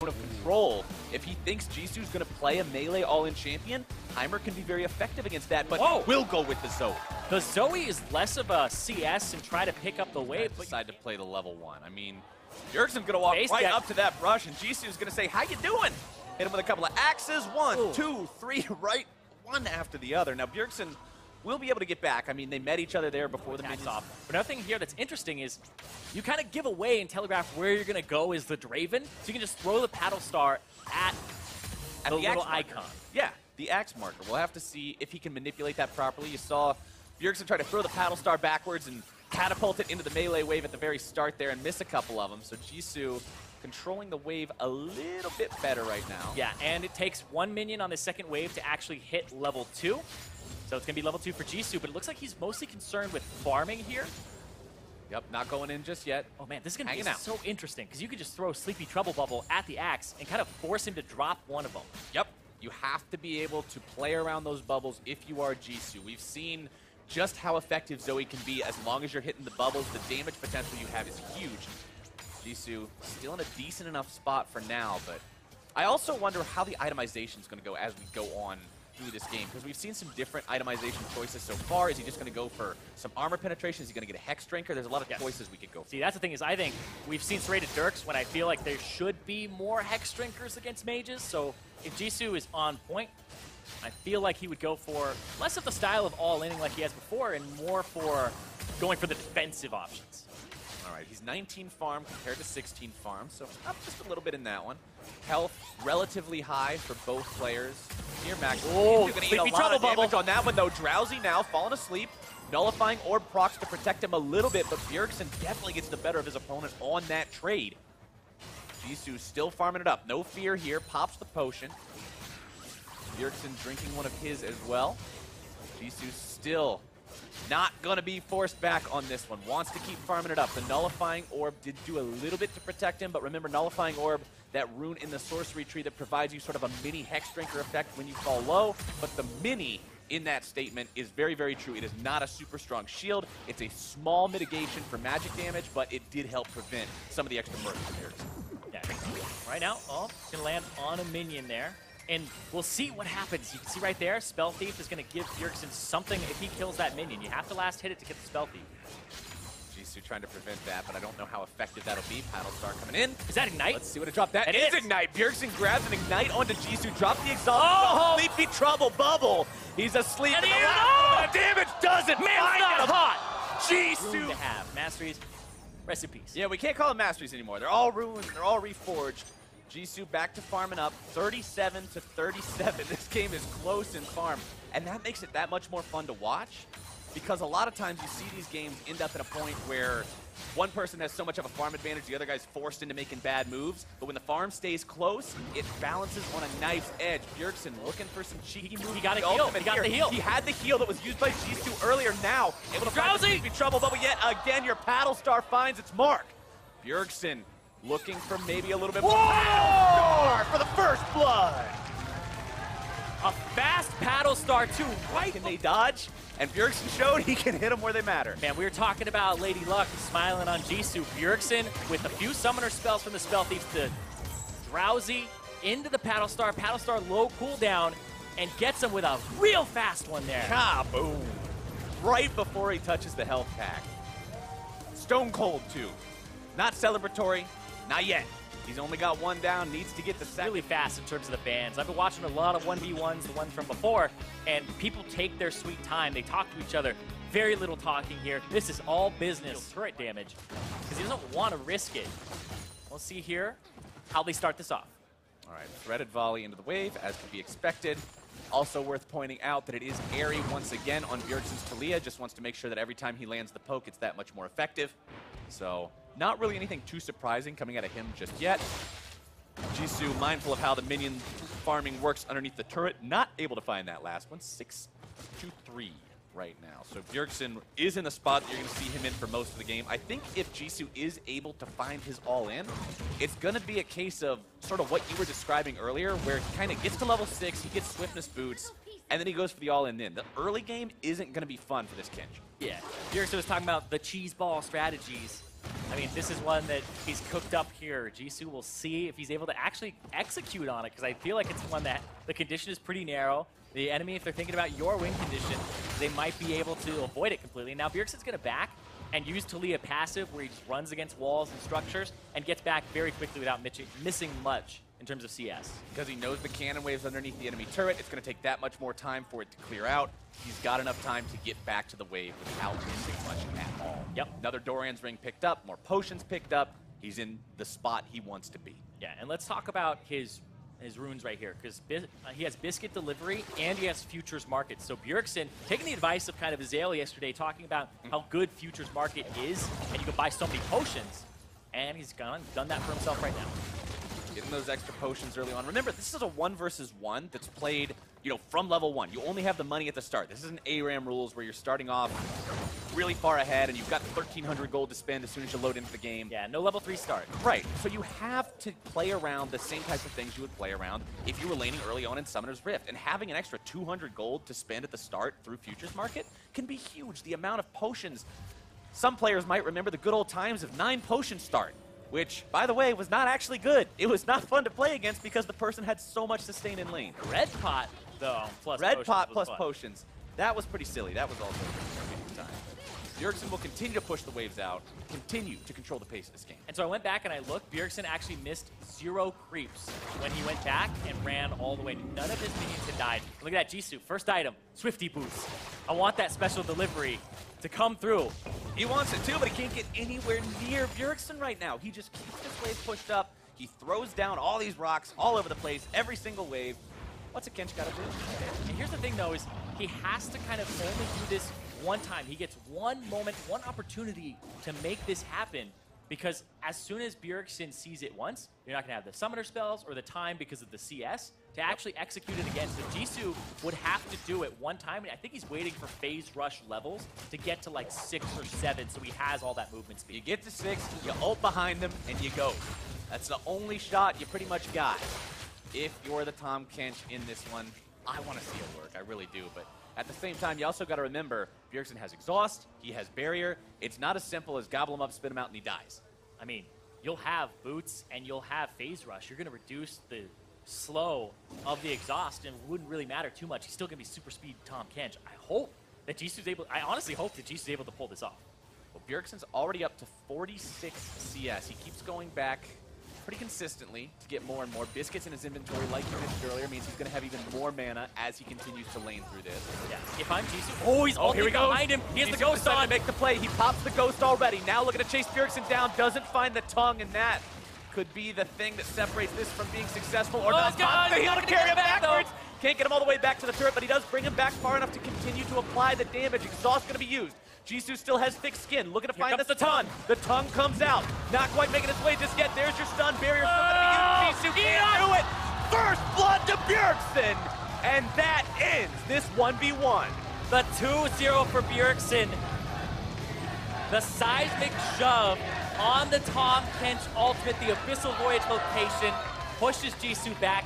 of control. If he thinks Jisu's going to play a melee all-in champion, Heimer can be very effective against that, but will go with the Zoe. The Zoe is less of a CS and try to pick up the wave. But decide to play the level 1. I mean, Bjergsen's going to walk right up to that brush, and Jisu's going to say, how you doing? Hit him with a couple of axes. 1, 2, 3, right, one after the other. Now, Bjergsen will be able to get back. I mean, they met each other there before the minions off. But another thing here that's interesting is you kind of give away and telegraph where you're going to go is the Draven, so you can just throw the paddle star at the little icon. Yeah, the axe marker. We'll have to see if he can manipulate that properly. You saw Bjergsen try to throw the paddle star backwards and catapult it into the melee wave at the very start there and miss a couple of them. So Jisu controlling the wave a little bit better right now. Yeah, and it takes one minion on the second wave to actually hit level 2. So it's going to be level 2 for Jisu, but it looks like he's mostly concerned with farming here. Yep, not going in just yet. Oh man, this is going to be so interesting, because you could just throw Sleepy Trouble Bubble at the axe and kind of force him to drop one of them. Yep, you have to be able to play around those bubbles if you are Jisu. We've seen just how effective Zoe can be as long as you're hitting the bubbles. The damage potential you have is huge. Jisu still in a decent enough spot for now, but I also wonder how the itemization is going to go as we go on through this game, because we've seen some different itemization choices so far. Is he just going to go for some armor penetration? Is he going to get a Hex Drinker? There's a lot of choices we could go for. See, that's the thing is I think we've seen serrated Dirks when I feel like there should be more Hex Drinkers against mages. So if Jisu is on point, I feel like he would go for less of the style of all-inning like he has before and more for going for the defensive options. All right, he's 19 farm compared to 16 farm, so up just a little bit in that one. Health relatively high for both players. Here, Max. Oh, going to eat a lot of damage on that one, though. Drowsy now, falling asleep. Nullifying Orb procs to protect him a little bit, but Bjergsen definitely gets the better of his opponent on that trade. Jisu still farming it up. No fear here. Pops the potion. Bjergsen drinking one of his as well. Jisu still not going to be forced back on this one. Wants to keep farming it up. The Nullifying Orb did do a little bit to protect him, but remember, Nullifying Orb, that rune in the sorcery tree that provides you sort of a mini Hex Drinker effect when you fall low, but the mini in that statement is very, very true. It is not a super strong shield. It's a small mitigation for magic damage, but it did help prevent some of the extra murder from Bjergsen. Yeah. Right now, it's going to land on a minion there. And we'll see what happens. You can see right there, Spell Thief is going to give Bjergsen something if he kills that minion. You have to last hit it to get the Spell Thief. Jisu trying to prevent that, but I don't know how effective that'll be. Paddle Star coming in. Is that Ignite? Let's see what it dropped. That is Ignite. Bjergsen grabs an Ignite onto Jisu. Drop the exhaust. Sleepy Trouble Bubble. He's asleep. And the damage doesn't find him. Hot. Jisu. To have. Masteries, rest in peace. Yeah, we can't call them Masteries anymore. They're all ruined. They're all reforged. Jisu back to farming up, 37 to 37. This game is close in farm, and that makes it that much more fun to watch, because a lot of times you see these games end up at a point where one person has so much of a farm advantage, the other guy's forced into making bad moves, but when the farm stays close, it balances on a knife's edge. Bjergsen looking for some cheeky moves. He got a heal. He got the heal. He had the heal that was used by Jisu earlier. Now able to find the Sleepy Trouble Bubble yet again. Your Paddle Star finds its mark. Bjergsen looking for maybe a little bit more for the first blood. A fast Paddle Star too. Right? Can they dodge? And Bjergsen showed he can hit them where they matter. Man, we were talking about Lady Luck smiling on Jisu. Bjergsen with a few summoner spells from the Spell Thief to Drowsy into the Paddle Star low cooldown, and gets him with a real fast one there. Kaboom. Right before he touches the health pack. Stone Cold too. Not celebratory. Not yet. He's only got one down, needs to get the second. Really fast in terms of the bans. I've been watching a lot of 1v1s, the ones from before, and people take their sweet time. They talk to each other. Very little talking here. This is all business. Turret damage, because he doesn't want to risk it. We'll see here how they start this off. All right, threaded volley into the wave, as could be expected. Also worth pointing out that it is airy once again on Bjergsen's Talia. Just wants to make sure that every time he lands the poke, it's that much more effective. So not really anything too surprising coming out of him just yet. Jisu, mindful of how the minion farming works underneath the turret, not able to find that last one. 6-2-3 right now. So Bjergsen is in the spot that you're going to see him in for most of the game. I think if Jisu is able to find his all-in, it's going to be a case of sort of what you were describing earlier, where he kind of gets to level 6, he gets Swiftness boots, and then he goes for the all-in then. The early game isn't going to be fun for this Kench. Yeah, Bjergsen was talking about the cheese ball strategies. I mean, this is one that he's cooked up here. Jisu will see if he's able to actually execute on it, because I feel like it's one that the condition is pretty narrow. The enemy, if they're thinking about your win condition, they might be able to avoid it completely. Now, Bjergsen's going to back and use Talia passive, where he just runs against walls and structures and gets back very quickly without missing much in terms of CS. Because he knows the cannon waves underneath the enemy turret, it's going to take that much more time for it to clear out. He's got enough time to get back to the wave without missing much at all. Yep. Another Dorian's ring picked up, more potions picked up. He's in the spot he wants to be. Yeah, and let's talk about his runes right here, because he has Biscuit Delivery and he has Futures Market. So Bjergsen, taking the advice of kind of Azale yesterday, talking about how good Futures Market is, and you can buy so many potions, and he's done that for himself right now. Getting those extra potions early on. Remember, this is a 1 versus 1 that's played, from level 1. You only have the money at the start. This isn't ARAM rules where you're starting off really far ahead and you've got 1,300 gold to spend as soon as you load into the game. Yeah, no level 3 start. Right, so you have to play around the same types of things you would play around if you were laning early on in Summoner's Rift. And having an extra 200 gold to spend at the start through Futures Market can be huge. The amount of potions, some players might remember the good old times of 9 potion start, which, by the way, was not actually good. It was not fun to play against because the person had so much sustain in lane. Red pot, though, plus Red potions pot was plus fun. potions. That was pretty silly. That was also a good time. Bjergsen will continue to push the waves out, continue to control the pace of this game. And so I went back and I looked. Bjergsen actually missed 0 creeps when he went back and ran all the way. None of his minions had died. Look at that, Jisu. First item, Swifty Boots. I want that special delivery to come through. He wants it too, but he can't get anywhere near Bjergsen right now. He just keeps this wave pushed up. He throws down all these rocks all over the place, every single wave. What's a Kench got to do? And here's the thing, though, is he has to kind of only do this one time. He gets one moment, one opportunity to make this happen, because as soon as Bjergsen sees it once, you're not going to have the summoner spells or the time because of the CS to actually execute it again. So Jisu would have to do it one time, and I think he's waiting for phase rush levels to get to like 6 or 7, so he has all that movement speed. You get to 6, you ult behind them, and you go. That's the only shot you pretty much got. If you're the Tahm Kench in this one, I want to see it work. I really do, but at the same time, you also got to remember, Bjergsen has exhaust, he has barrier. It's not as simple as gobble him up, spit him out, and he dies. I mean, you'll have boots and you'll have phase rush. You're going to reduce the slow of the exhaust, and it wouldn't really matter too much. He's still going to be super speed Tahm Kench. I honestly hope that Jisu's able to pull this off. Well, Bjergsen's already up to 46 CS. He keeps going back pretty consistently to get more and more. Biscuits in his inventory, like you mentioned earlier, means he's going to have even more mana as he continues to lane through this. Yeah. If I'm Jisu, he's ulting behind him. He has the ghost on. To make the play. He pops the ghost already. Now looking to chase Bjergsen down. Doesn't find the tongue, and that could be the thing that separates this from being successful or not. He's going to carry him backwards. Can't get him all the way back to the turret, but he does bring him back far enough to continue to apply the damage. Exhaust going to be used. Jisu still has thick skin, looking to find the tongue. The tongue comes out. Not quite making its way just yet. There's your stun barrier. Still going to be used. Jisu can't do it. First blood to Bjergsen. And that ends this 1v1. The 2-0 for Bjergsen. The seismic shove on the Tahm Kench ultimate, the Abyssal Voyage location, pushes Jisu back.